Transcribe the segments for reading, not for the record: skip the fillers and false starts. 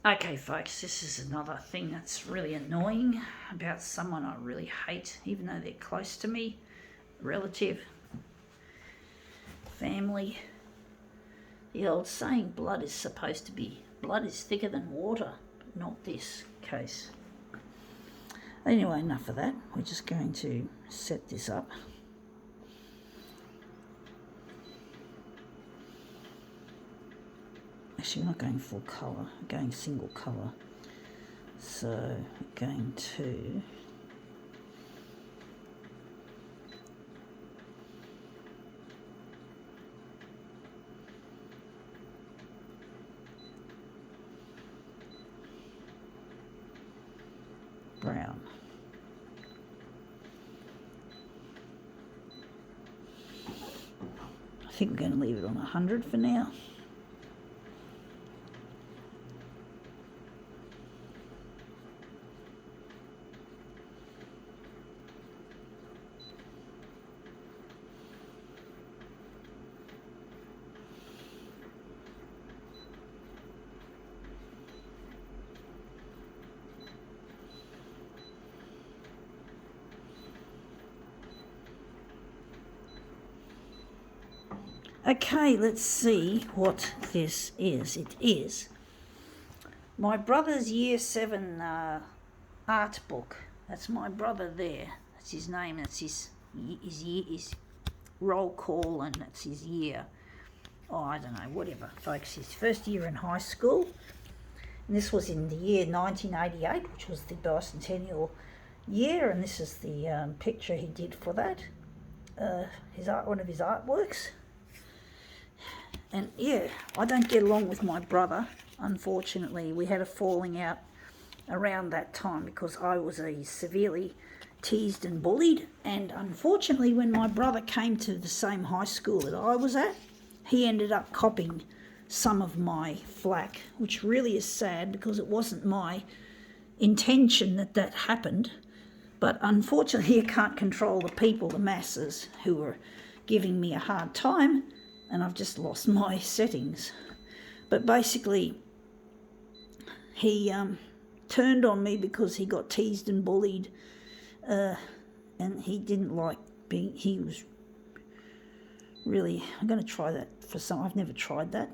Okay, folks, this is another thing that's really annoying about someone I really hate, even though they're close to me, relative, family. The old saying, blood is thicker than water, not this case. Anyway, enough of that. We're just going to set this up. Actually, we're not going full colour, we're going single colour. So we're going to brown. I think we're going to leave it on 100 for now. Okay, let's see what this is. It is my brother's Year 7 art book. That's my brother there. That's his name. That's his roll call, and that's his year. Oh, I don't know, whatever, folks. His first year in high school. And this was in the year 1988, which was the bicentennial year. And this is the picture he did for that. One of his artworks. And yeah, I don't get along with my brother, unfortunately. We had a falling out around that time because I was severely teased and bullied. And unfortunately, when my brother came to the same high school that I was at, he ended up copying some of my flack, which really is sad because it wasn't my intention that happened. But unfortunately, you can't control the people, the masses, who were giving me a hard time. And I've just lost my settings. But basically, he turned on me because he got teased and bullied, and he didn't like being, he was really, I'm going to try that for some, I've never tried that.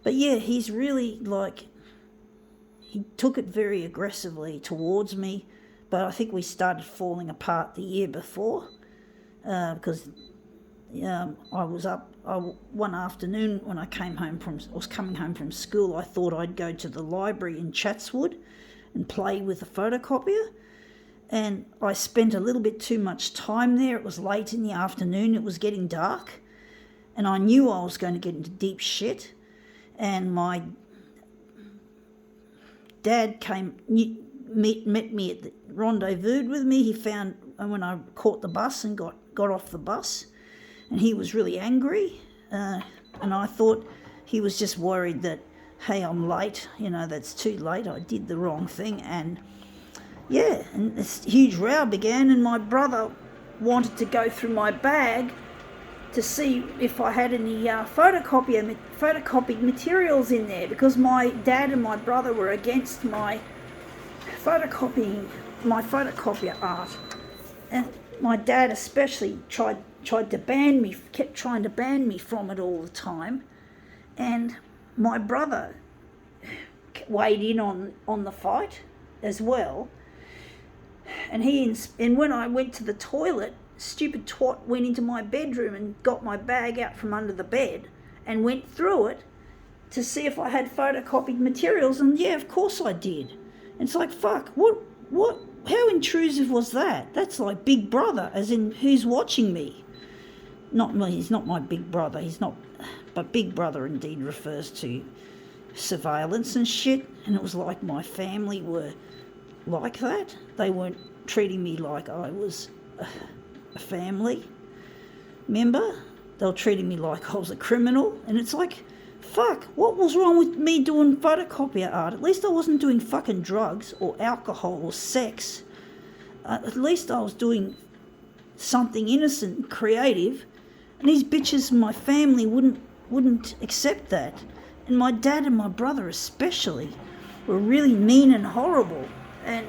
But yeah, he's really he took it very aggressively towards me, but I think we started falling apart the year before, because I was up one afternoon when I was coming home from school. I thought I'd go to the library in Chatswood and play with the photocopier, and I spent a little bit too much time there. It was late in the afternoon, it was getting dark, and I knew I was going to get into deep shit. And my dad met me at the rendezvous with me. He found when I caught the bus and got off the bus. And he was really angry, and I thought he was just worried that, hey, I'm late, that's too late, I did the wrong thing. And yeah, and this huge row began, and my brother wanted to go through my bag to see if I had any photocopied materials in there, because my dad and my brother were against my photocopier art. And my dad especially tried to ban me, kept trying to ban me from it all the time. And my brother weighed in on the fight as well. And when I went to the toilet, stupid twat went into my bedroom and got my bag out from under the bed and went through it to see if I had photocopied materials. And yeah, of course I did. And it's like, fuck, what, how intrusive was that? That's like Big Brother, as in who's watching me. He's not my big brother, but Big Brother indeed refers to surveillance and shit, and it was like my family were like that. They weren't treating me like I was a family member. They were treating me like I was a criminal, and it's like, fuck, what was wrong with me doing photocopier art? At least I wasn't doing fucking drugs or alcohol or sex. At least I was doing something innocent and creative. And these bitches in my family wouldn't accept that. And my dad and my brother especially were really mean and horrible. And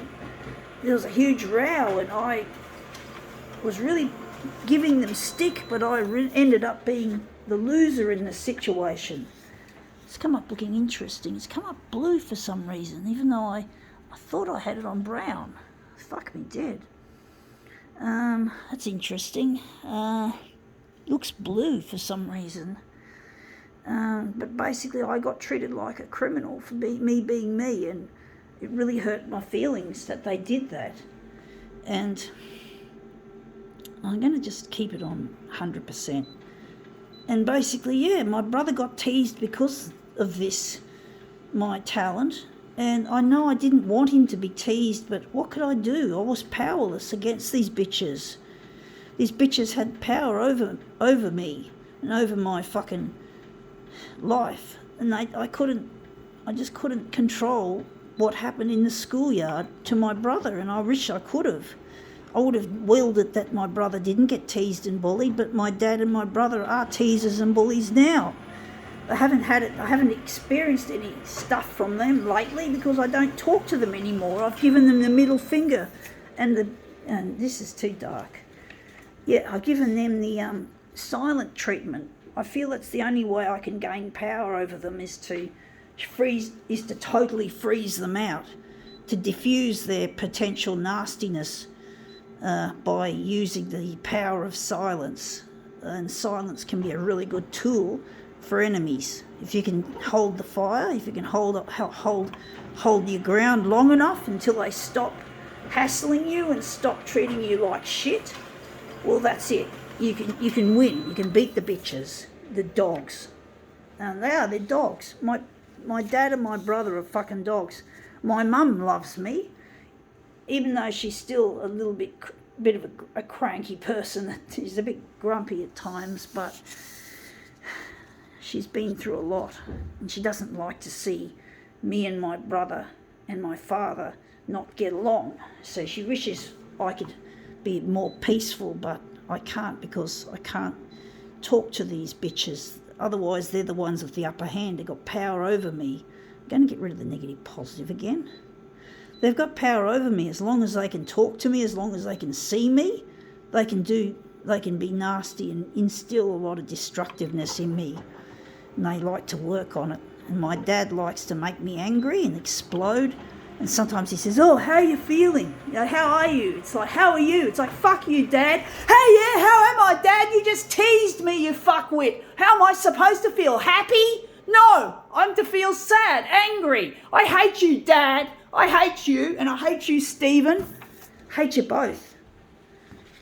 there was a huge row, and I was really giving them stick, but I ended up being the loser in the situation. It's come up looking interesting. It's come up blue for some reason, even though I thought I had it on brown. Fuck me dead. That's interesting. Looks blue for some reason. But basically I got treated like a criminal for me being me, and it really hurt my feelings that they did that. And I'm going to just keep it on 100%. And basically, yeah, my brother got teased because of this, my talent. And I know I didn't want him to be teased, but what could I do? I was powerless against these bitches. These bitches had power over me and over my fucking life. And I just couldn't control what happened in the schoolyard to my brother, and I wish I could have. I would have willed it that my brother didn't get teased and bullied, but my dad and my brother are teasers and bullies now. I haven't experienced any stuff from them lately because I don't talk to them anymore. I've given them the middle finger, and this is too dark. Yeah, I've given them the silent treatment. I feel that's the only way I can gain power over them is to totally freeze them out, to diffuse their potential nastiness by using the power of silence. And silence can be a really good tool for enemies. If you can hold the fire, if you can hold your ground long enough until they stop hassling you and stop treating you like shit, well, that's it. You can win. You can beat the bitches, the dogs. And they're dogs. My dad and my brother are fucking dogs. My mum loves me, even though she's still a little bit of a cranky person. She's a bit grumpy at times, but she's been through a lot, and she doesn't like to see me and my brother and my father not get along. So she wishes I could be more peaceful, but I can't, because I can't talk to these bitches. Otherwise, they're the ones with the upper hand. They've got power over me. I'm going to get rid of the negative positive again. They've got power over me. As long as they can talk to me, as long as they can see me, they can be nasty and instill a lot of destructiveness in me. And they like to work on it. And my dad likes to make me angry and explode. And sometimes he says, "Oh, how are you feeling? How are you?" It's like, "How are you?" It's like, "Fuck you, Dad." "Hey, yeah, how am I, Dad? You just teased me, you fuckwit. How am I supposed to feel? Happy? No, I'm to feel sad, angry. I hate you, Dad. I hate you, and I hate you, Stephen. Hate you both.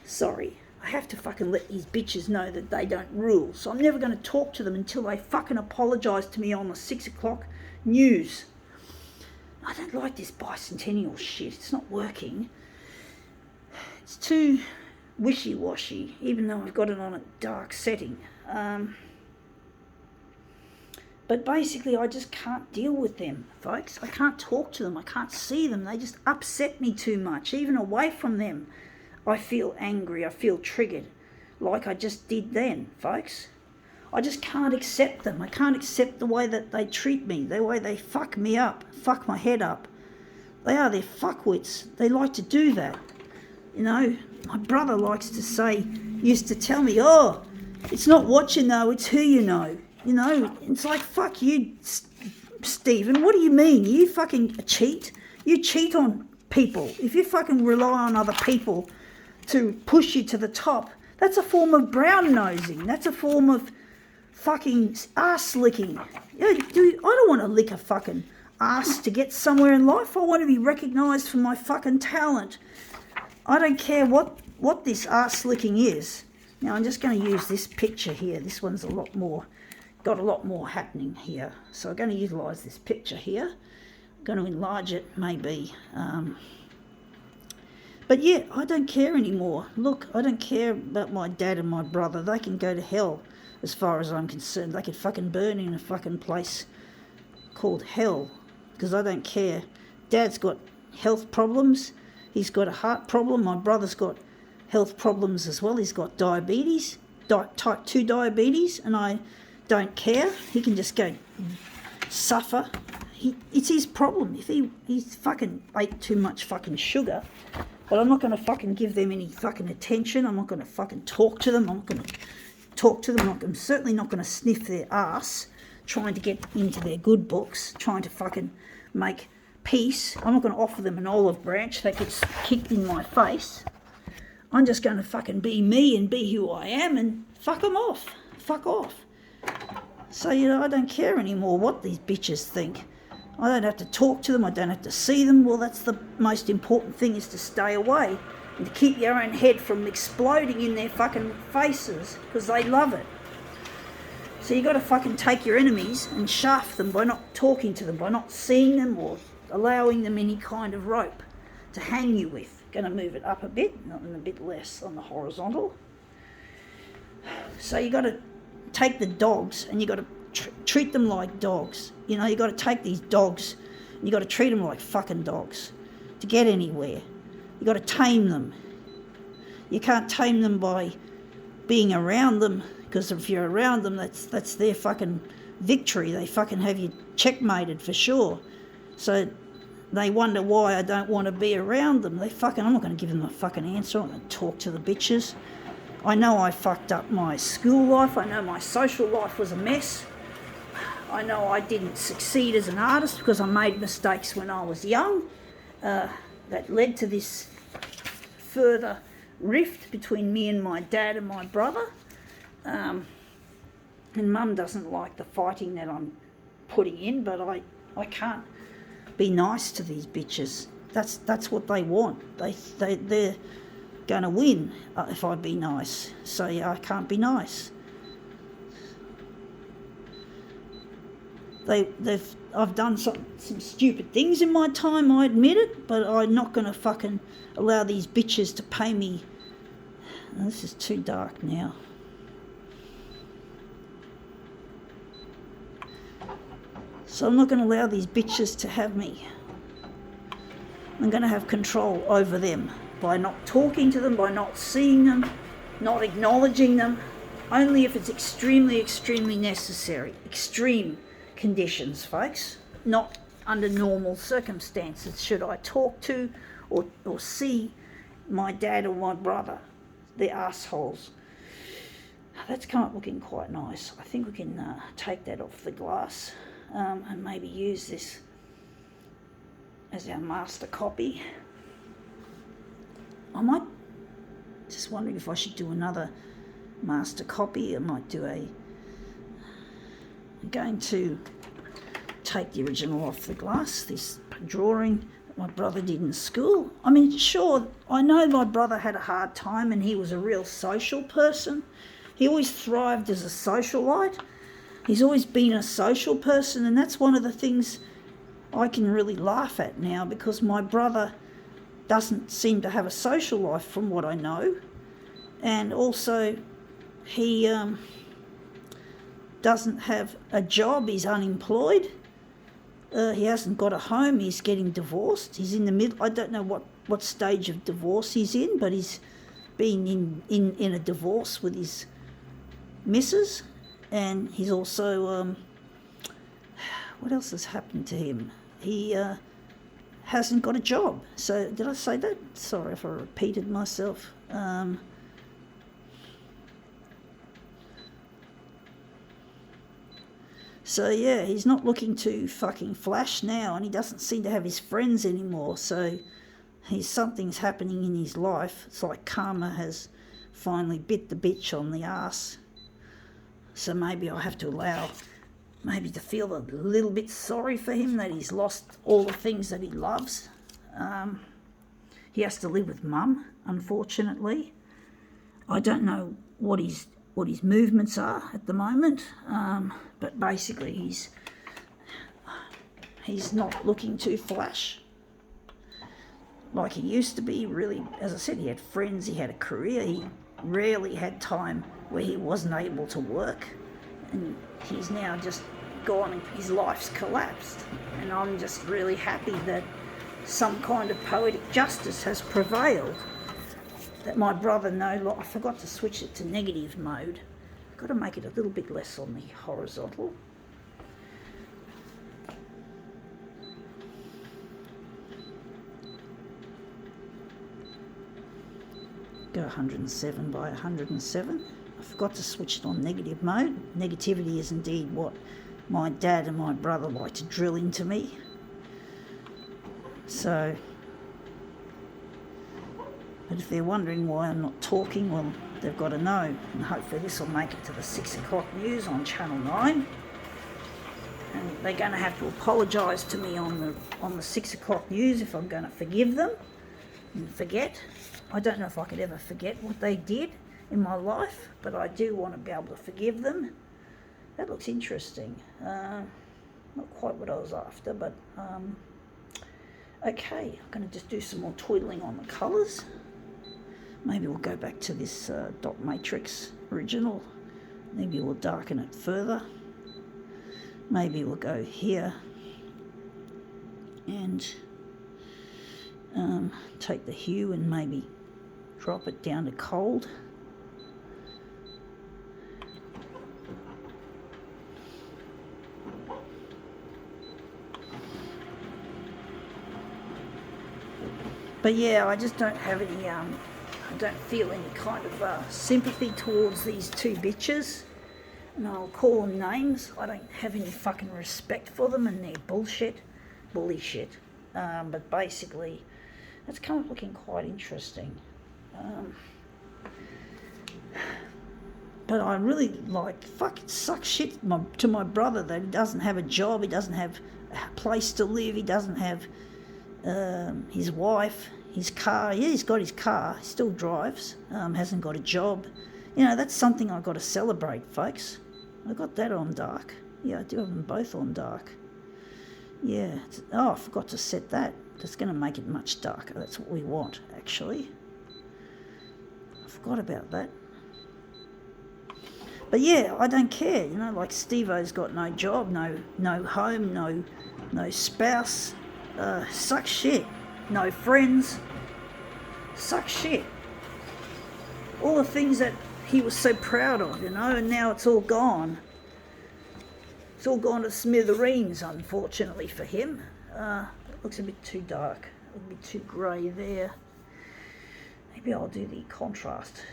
Sorry. I have to fucking let these bitches know that they don't rule. So I'm never going to talk to them until they fucking apologise to me on the 6 o'clock news. I don't like this bicentennial shit. It's not working. It's too wishy-washy, even though I've got it on a dark setting. But basically, I just can't deal with them, folks. I can't talk to them. I can't see them. They just upset me too much. Even away from them, I feel angry. I feel triggered, like I just did then, folks. I just can't accept them. I can't accept the way that they treat me, the way they fuck me up, fuck my head up. They're fuckwits. They like to do that. You know, my brother used to tell me, "Oh, it's not what you know, it's who you know." You know, it's like, fuck you, Stephen. What do you mean? You fucking cheat? You cheat on people. If you fucking rely on other people to push you to the top, that's a form of brown nosing. That's a form of fucking ass licking. Yeah, dude, I don't want to lick a fucking ass to get somewhere in life. I want to be recognised for my fucking talent. I don't care what this ass licking is. Now, I'm just going to use this picture here. This one's got a lot more happening here. So I'm going to utilise this picture here. I'm going to enlarge it, maybe. But yeah, I don't care anymore. Look, I don't care about my dad and my brother. They can go to hell as far as I'm concerned. They could fucking burn in a fucking place called hell, because I don't care. Dad's got health problems. He's got a heart problem. My brother's got health problems as well. He's got diabetes, type 2 diabetes, and I don't care. He can just go suffer. It's his problem. If he's fucking ate too much fucking sugar, but I'm not going to fucking give them any fucking attention. I'm not going to fucking talk to them. I'm not going to talk to them. I'm certainly not going to sniff their ass trying to get into their good books, trying to fucking make peace. I'm not going to offer them an olive branch that gets kicked in my face. I'm just going to fucking be me and be who I am and fuck them off. Fuck off. So, I don't care anymore what these bitches think. I don't have to talk to them. I don't have to see them. Well, that's the most important thing, is to stay away and to keep your own head from exploding in their fucking faces, because they love it. So you got to fucking take your enemies and shaft them by not talking to them, by not seeing them or allowing them any kind of rope to hang you with. Going to move it up a bit, not a bit less on the horizontal. So you got to take the dogs and you got to treat them like dogs. You got to take these dogs and you got to treat them like fucking dogs to get anywhere. You got to tame them. You can't tame them by being around them, because if you're around them, that's their fucking victory. They fucking have you checkmated for sure. So they wonder why I don't want to be around them. I'm not going to give them a fucking answer. I'm going to talk to the bitches. I know I fucked up my school life. I know my social life was a mess. I know I didn't succeed as an artist because I made mistakes when I was young. That led to this further rift between me and my dad and my brother. And Mum doesn't like the fighting that I'm putting in, but I can't be nice to these bitches. That's what they want. They're going to win if I be nice. So yeah, I can't be nice. I've done some stupid things in my time, I admit it, but I'm not going to fucking allow these bitches to pay me. This is too dark now. So I'm not going to allow these bitches to have me. I'm going to have control over them by not talking to them, by not seeing them, not acknowledging them, only if it's extremely, extremely necessary. Extreme conditions, folks, not under normal circumstances should I talk to or see my dad or my brother. They're assholes. That's come up looking quite nice. I think we can take that off the glass and maybe use this as our master copy. I might just wondering if I should do another master copy. I might do I'm going to take the original off the glass, this drawing that my brother did in school. I mean, sure, I know my brother had a hard time and he was a real social person. He always thrived as a socialite. He's always been a social person, and that's one of the things I can really laugh at now, because my brother doesn't seem to have a social life from what I know. And also he doesn't have a job, he's unemployed, he hasn't got a home, he's getting divorced, he's in the middle, I don't know what stage of divorce he's in, but he's been in a divorce with his missus, and he's also, what else has happened to him? He hasn't got a job. So, did I say that? Sorry if I repeated myself. So yeah, he's not looking to fucking flash now, and he doesn't seem to have his friends anymore, so something's happening in his life. It's like karma has finally bit the bitch on the ass. So maybe I'll have to allow, maybe to feel a little bit sorry for him that he's lost all the things that he loves. He has to live with Mum, unfortunately. I don't know what his movements are at the moment, but basically he's not looking to flash like he used to be. Really, as I said, he had friends, he had a career, he rarely had time where he wasn't able to work, and he's now just gone and his life's collapsed. And I'm just really happy that some kind of poetic justice has prevailed, that my brother I forgot to switch it to negative mode. Got to make it a little bit less on the horizontal. go 107 by 107. I forgot to switch it on negative mode. Negativity is indeed what my dad and my brother like to drill into me. So, but if they're wondering why I'm not talking, well, they've got to know. And hopefully this will make it to the 6 o'clock news on Channel 9. And they're going to have to apologise to me on the 6 o'clock news if I'm going to forgive them and forget. I don't know if I could ever forget what they did in my life, but I do want to be able to forgive them. That looks interesting. Not quite what I was after, but okay. I'm going to just do some more twiddling on the colours. Maybe we'll go back to this dot matrix original. Maybe we'll darken it further. Maybe we'll go here and take the hue and maybe drop it down to cold. But yeah, I just don't have any, I don't feel any kind of sympathy towards these two bitches. And I'll call them names. I don't have any fucking respect for them and their bullshit, bully shit. But basically, that's kind of looking quite interesting. But I really fucking sucks shit to my brother that he doesn't have a job, he doesn't have a place to live, he doesn't have his wife, his car. Yeah, he's got his car, he still drives, hasn't got a job. You know, that's something I've got to celebrate, folks. I got that on dark. Yeah, I do have them both on dark. Yeah. I forgot to set that. That's going to make it much darker. That's what we want, actually. I forgot about that. But yeah, I don't care. You know, like Steve-O's got no job, no home, no spouse. Sucks shit. No friends. Sucks shit. All the things that he was so proud of, you know, and now it's all gone. It's all gone to smithereens, unfortunately for him. It looks a bit too dark, a bit too grey there. Maybe I'll do the contrast.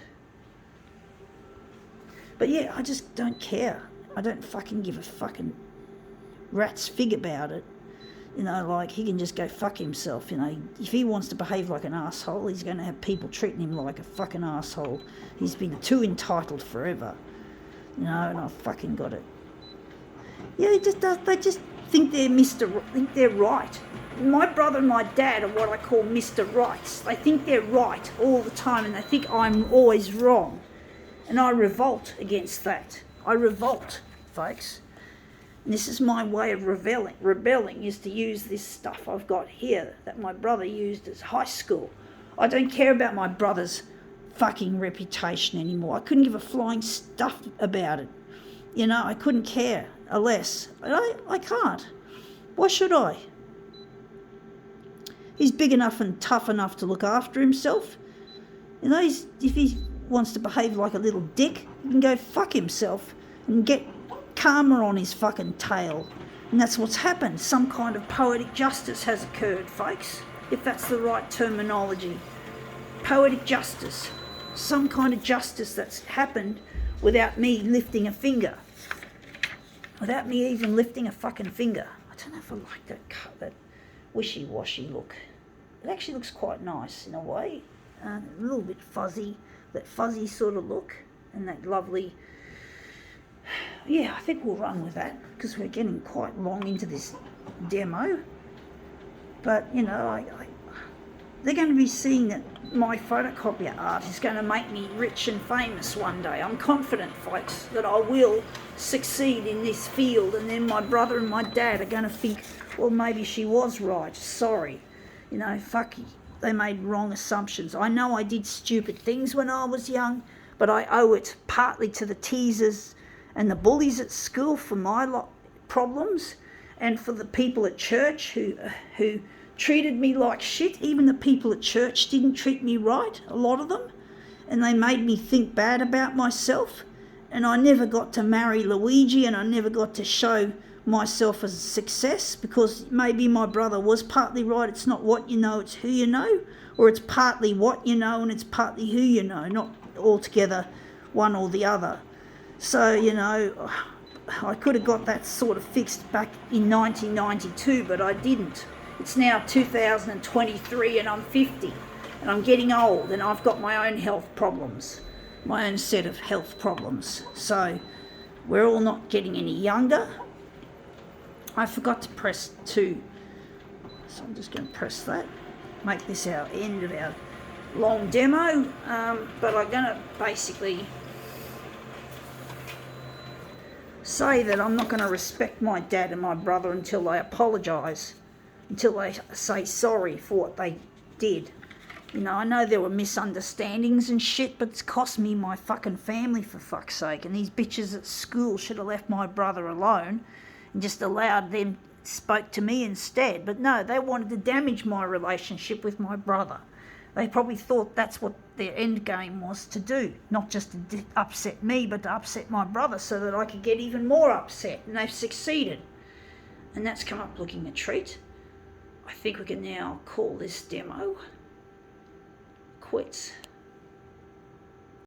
But yeah, I just don't care. I don't fucking give a fucking rat's fig about it. You know, like, he can just go fuck himself, you know. If he wants to behave like an asshole, he's going to have people treating him like a fucking asshole. He's been too entitled forever, you know, and I've fucking got it. Yeah, they just think they're right. My brother and my dad are what I call Mr. Rights. They think they're right all the time, and they think I'm always wrong. And I revolt against that. I revolt, folks. And this is my way of rebelling. Rebelling is to use this stuff I've got here that my brother used as high school. I don't care about my brother's fucking reputation anymore. I couldn't give a flying stuff about it. You know, I couldn't care less. I can't. Why should I? He's big enough and tough enough to look after himself. You know, if he wants to behave like a little dick, he can go fuck himself and get karma on his fucking tail. And that's what's happened. Some kind of poetic justice has occurred, folks, if that's the right terminology. Poetic justice. Some kind of justice that's happened without me lifting a finger. Without me even lifting a fucking finger. I don't know if I like that wishy-washy look. It actually looks quite nice in a way. A little bit fuzzy. That fuzzy sort of look. And that lovely... Yeah, I think we'll run with that because we're getting quite long into this demo. But, you know, they're going to be seeing that my photocopier art is going to make me rich and famous one day. I'm confident, folks, that I will succeed in this field, and then my brother and my dad are going to think, well, maybe she was right. Sorry. You know, fucky. They made wrong assumptions. I know I did stupid things when I was young, but I owe it partly to the teasers and the bullies at school for my problems, and for the people at church who treated me like shit. Even the people at church didn't treat me right, a lot of them, and they made me think bad about myself. And I never got to marry Luigi, and I never got to show myself as a success, because maybe my brother was partly right. It's not what you know, it's who you know, or it's partly what you know and it's partly who you know, not altogether one or the other. So, you know, I could have got that sort of fixed back in 1992, but I didn't. It's now 2023 and I'm 50 and I'm getting old and I've got my own health problems, my own set of health problems. So we're all not getting any younger. I forgot to press 2, so I'm just going to press that, make this our end of our long demo, but I'm going to basically say that I'm not going to respect my dad and my brother until they apologise, until they say sorry for what they did. You know, I know there were misunderstandings and shit, but it's cost me my fucking family, for fuck's sake. And these bitches at school should have left my brother alone and just allowed them spoke to me instead. But no, they wanted to damage my relationship with my brother. They probably thought that's what their end game was to do, not just to upset me, but to upset my brother so that I could get even more upset. And they've succeeded. And that's come up looking a treat. I think we can now call this demo quits.